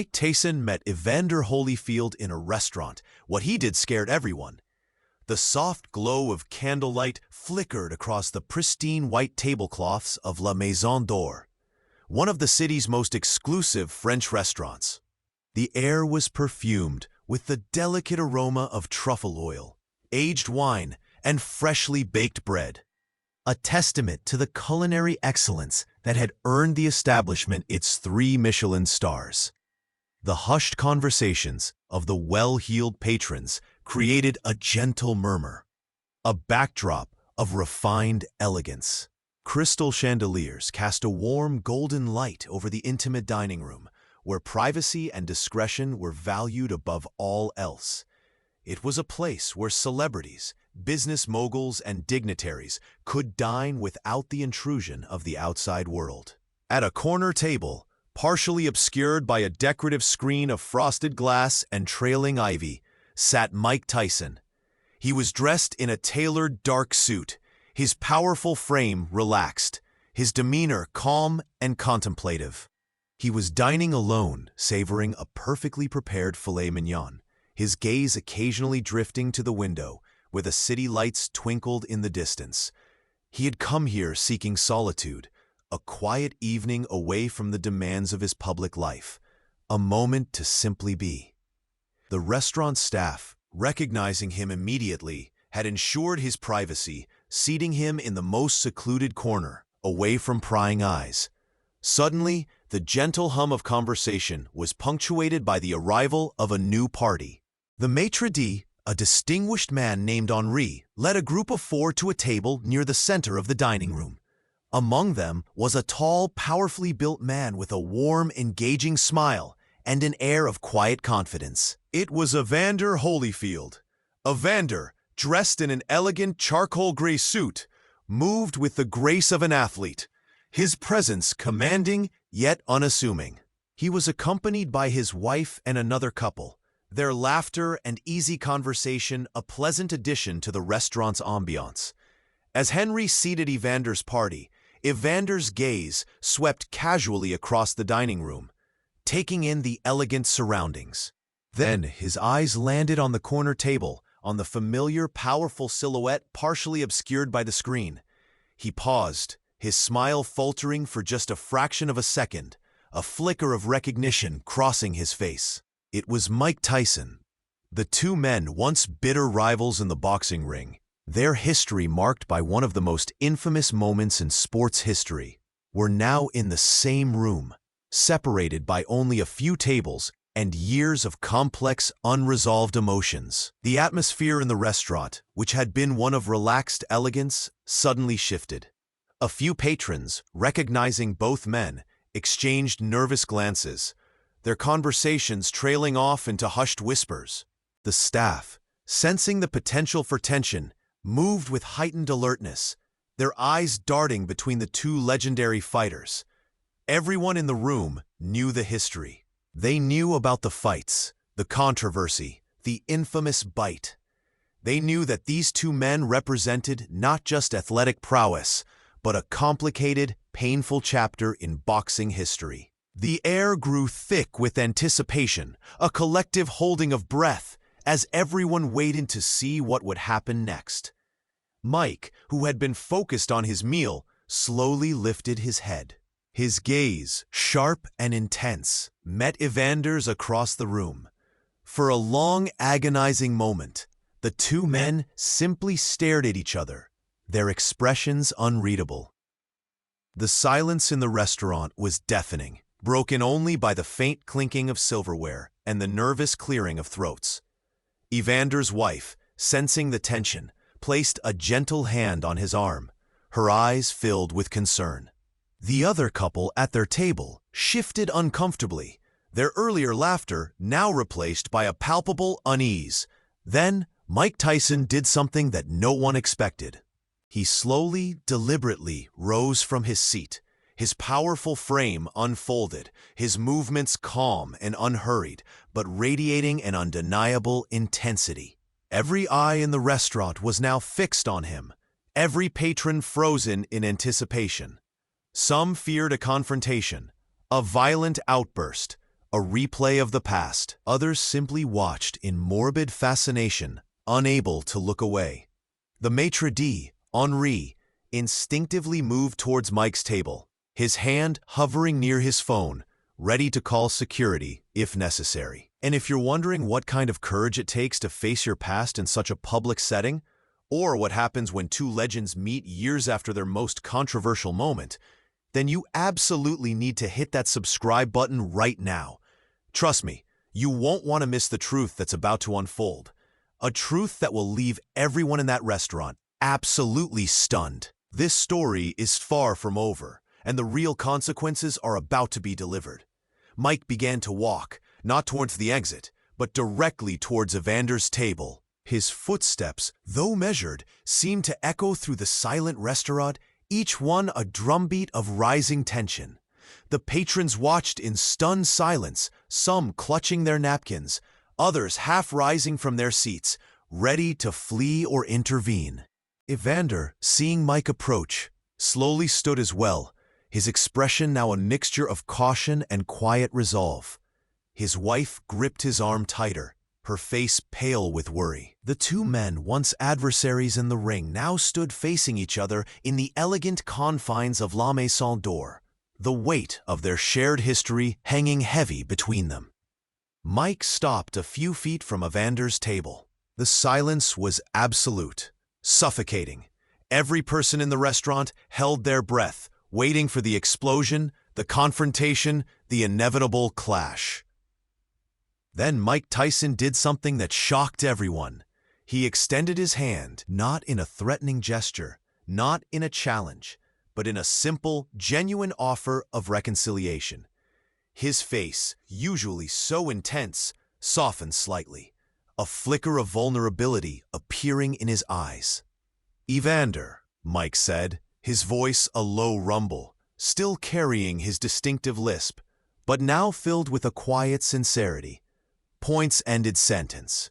Tayson met Evander Holyfield in a restaurant. What he did scared everyone. The soft glow of candlelight flickered across the pristine white tablecloths of La Maison d'Or, one of the city's most exclusive French restaurants. The air was perfumed with the delicate aroma of truffle oil, aged wine, and freshly baked bread, a testament to the culinary excellence that had earned the establishment its 3 Michelin stars. The hushed conversations of the well-heeled patrons created a gentle murmur, a backdrop of refined elegance. Crystal chandeliers cast a warm golden light over the intimate dining room, where privacy and discretion were valued above all else. It was a place where celebrities, business moguls, and dignitaries could dine without the intrusion of the outside world. At a corner table, partially obscured by a decorative screen of frosted glass and trailing ivy, sat Tayson. He was dressed in a tailored dark suit, his powerful frame relaxed, his demeanor calm and contemplative. He was dining alone, savoring a perfectly prepared filet mignon, his gaze occasionally drifting to the window, where the city lights twinkled in the distance. He had come here seeking solitude, a quiet evening away from the demands of his public life, a moment to simply be. The restaurant staff, recognizing him immediately, had ensured his privacy, seating him in the most secluded corner, away from prying eyes. Suddenly, the gentle hum of conversation was punctuated by the arrival of a new party. The maitre d', a distinguished man named Henri, led a group of 4 to a table near the center of the dining room. Among them was a tall, powerfully built man with a warm, engaging smile and an air of quiet confidence. It was Evander Holyfield. Evander, dressed in an elegant charcoal gray suit, moved with the grace of an athlete, his presence commanding yet unassuming. He was accompanied by his wife and another couple, their laughter and easy conversation a pleasant addition to the restaurant's ambiance. As Henry seated Evander's party, Evander's gaze swept casually across the dining room, taking in the elegant surroundings. Then his eyes landed on the corner table, on the familiar, powerful silhouette partially obscured by the screen. He paused, his smile faltering for just a fraction of a second, a flicker of recognition crossing his face. It was Tayson. The 2 men, once bitter rivals in the boxing ring, their history marked by one of the most infamous moments in sports history, were now in the same room, separated by only a few tables and years of complex, unresolved emotions. The atmosphere in the restaurant, which had been one of relaxed elegance, suddenly shifted. A few patrons, recognizing both men, exchanged nervous glances, their conversations trailing off into hushed whispers. The staff, sensing the potential for tension, moved with heightened alertness, their eyes darting between the 2 legendary fighters. Everyone in the room knew the history. They knew about the fights, the controversy, the infamous bite. They knew that these 2 men represented not just athletic prowess, but a complicated, painful chapter in boxing history. The air grew thick with anticipation, a collective holding of breath, as everyone waited to see what would happen next. Mike, who had been focused on his meal, slowly lifted his head. His gaze, sharp and intense, met Evander's across the room. For a long, agonizing moment, the 2 men simply stared at each other, their expressions unreadable. The silence in the restaurant was deafening, broken only by the faint clinking of silverware and the nervous clearing of throats. Evander's wife, sensing the tension, placed a gentle hand on his arm, her eyes filled with concern. The other couple at their table shifted uncomfortably, their earlier laughter now replaced by a palpable unease. Then, Tayson did something that no one expected. He slowly, deliberately rose from his seat, his powerful frame unfolded, his movements calm and unhurried, but radiating an undeniable intensity. Every eye in the restaurant was now fixed on him, every patron frozen in anticipation. Some feared a confrontation, a violent outburst, a replay of the past. Others simply watched in morbid fascination, unable to look away. The maitre d', Henri, instinctively moved towards Mike's table, his hand hovering near his phone, ready to call security if necessary. And if you're wondering what kind of courage it takes to face your past in such a public setting, or what happens when two legends meet years after their most controversial moment, then you absolutely need to hit that subscribe button right now. Trust me, you won't want to miss the truth that's about to unfold. A truth that will leave everyone in that restaurant absolutely stunned. This story is far from over, and the real consequences are about to be delivered. Mike began to walk, not towards the exit, but directly towards Evander's table. His footsteps, though measured, seemed to echo through the silent restaurant, each one a drumbeat of rising tension. The patrons watched in stunned silence, some clutching their napkins, others half rising from their seats, ready to flee or intervene. Evander, seeing Mike approach, slowly stood as well, his expression now a mixture of caution and quiet resolve. His wife gripped his arm tighter, her face pale with worry. The two men, once adversaries in the ring, now stood facing each other in the elegant confines of La Maison d'Or, the weight of their shared history hanging heavy between them. Mike stopped a few feet from Evander's table. The silence was absolute, suffocating. Every person in the restaurant held their breath, waiting for the explosion, the confrontation, the inevitable clash. Then Mike Tayson did something that shocked everyone. He extended his hand, not in a threatening gesture, not in a challenge, but in a simple, genuine offer of reconciliation. His face, usually so intense, softened slightly, a flicker of vulnerability appearing in his eyes. "Evander," Mike said, his voice a low rumble, still carrying his distinctive lisp, but now filled with a quiet sincerity. Points-ended sentence.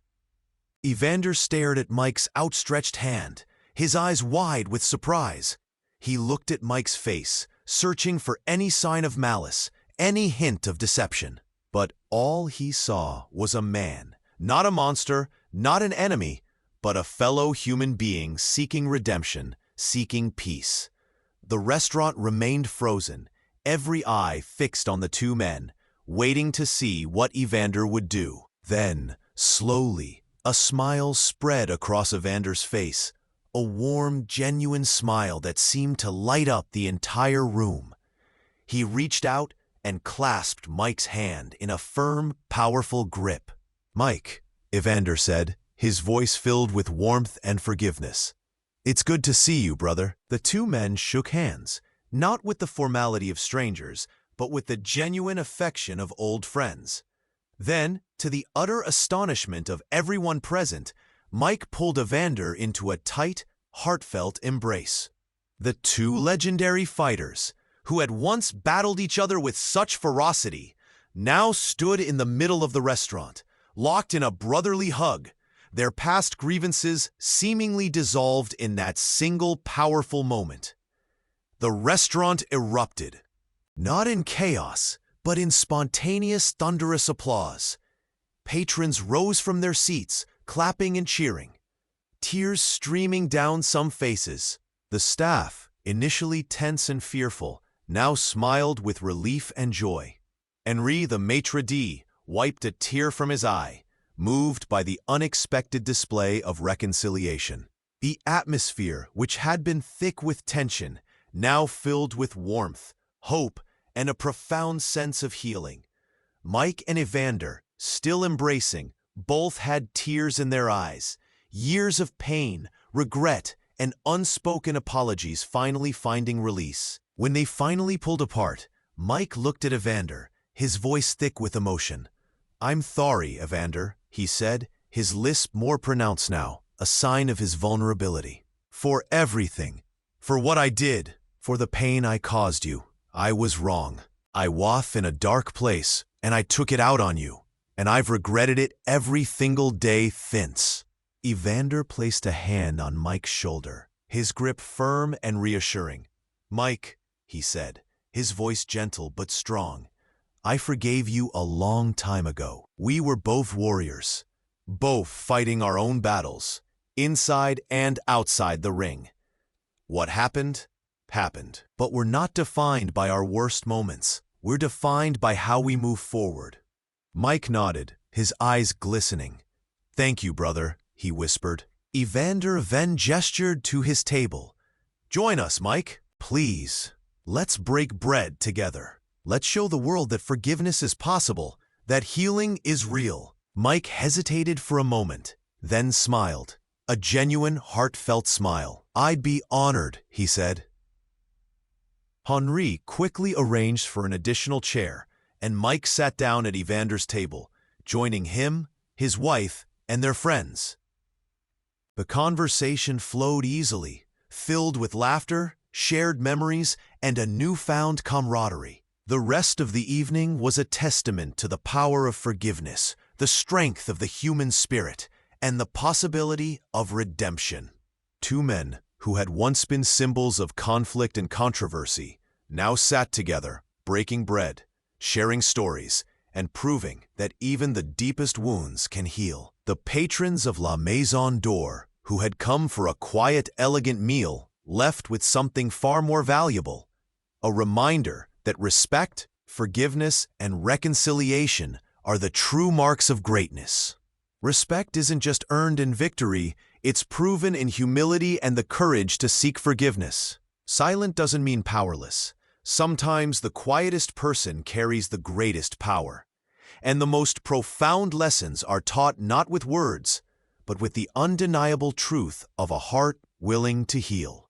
Evander stared at Mike's outstretched hand, his eyes wide with surprise. He looked at Mike's face, searching for any sign of malice, any hint of deception. But all he saw was a man, not a monster, not an enemy, but a fellow human being seeking redemption, seeking peace. The restaurant remained frozen, every eye fixed on the two men, waiting to see what Evander would do. Then, slowly, a smile spread across Evander's face, a warm, genuine smile that seemed to light up the entire room. He reached out and clasped Mike's hand in a firm, powerful grip. "Mike," Evander said, his voice filled with warmth and forgiveness. "It's good to see you, brother." The two men shook hands, not with the formality of strangers, but with the genuine affection of old friends. Then, to the utter astonishment of everyone present, Mike pulled Evander into a tight, heartfelt embrace. The two legendary fighters, who had once battled each other with such ferocity, now stood in the middle of the restaurant, locked in a brotherly hug, their past grievances seemingly dissolved in that single powerful moment. The restaurant erupted. Not in chaos, but in spontaneous, thunderous applause. Patrons rose from their seats, clapping and cheering, tears streaming down some faces. The staff, initially tense and fearful, now smiled with relief and joy. Henri, the maitre d', wiped a tear from his eye, moved by the unexpected display of reconciliation. The atmosphere, which had been thick with tension, now filled with warmth, hope, and a profound sense of healing. Mike and Evander, still embracing, both had tears in their eyes, years of pain, regret, and unspoken apologies finally finding release. When they finally pulled apart, Mike looked at Evander, his voice thick with emotion. "I'm sorry, Evander," he said, his lisp more pronounced now, a sign of his vulnerability. "For everything. For what I did. For the pain I caused you. I was wrong. I was in a dark place, and I took it out on you, and I've regretted it every single day since." Evander placed a hand on Mike's shoulder, his grip firm and reassuring. "Mike," he said, his voice gentle but strong, I forgave you a long time ago. We were both warriors, both fighting our own battles, inside and outside the ring. What happened, happened. But we're not defined by our worst moments. We're defined by how we move forward. Mike nodded, his eyes glistening. Thank you, brother, he whispered. Evander then gestured to his table. Join us, Mike, please. Let's break bread together. Let's show the world that forgiveness is possible, that healing is real. Mike hesitated for a moment, then smiled. A genuine, heartfelt smile. I'd be honored, he said. Henri quickly arranged for an additional chair, and Mike sat down at Evander's table, joining him, his wife, and their friends. The conversation flowed easily, filled with laughter, shared memories, and a newfound camaraderie. The rest of the evening was a testament to the power of forgiveness, the strength of the human spirit, and the possibility of redemption. Two men who had once been symbols of conflict and controversy now sat together, breaking bread, sharing stories, and proving that even the deepest wounds can heal. The patrons of La Maison d'Or, who had come for a quiet, elegant meal, left with something far more valuable, a reminder that respect, forgiveness, and reconciliation are the true marks of greatness. Respect isn't just earned in victory, it's proven in humility and the courage to seek forgiveness. Silent doesn't mean powerless. Sometimes the quietest person carries the greatest power. And the most profound lessons are taught not with words, but with the undeniable truth of a heart willing to heal.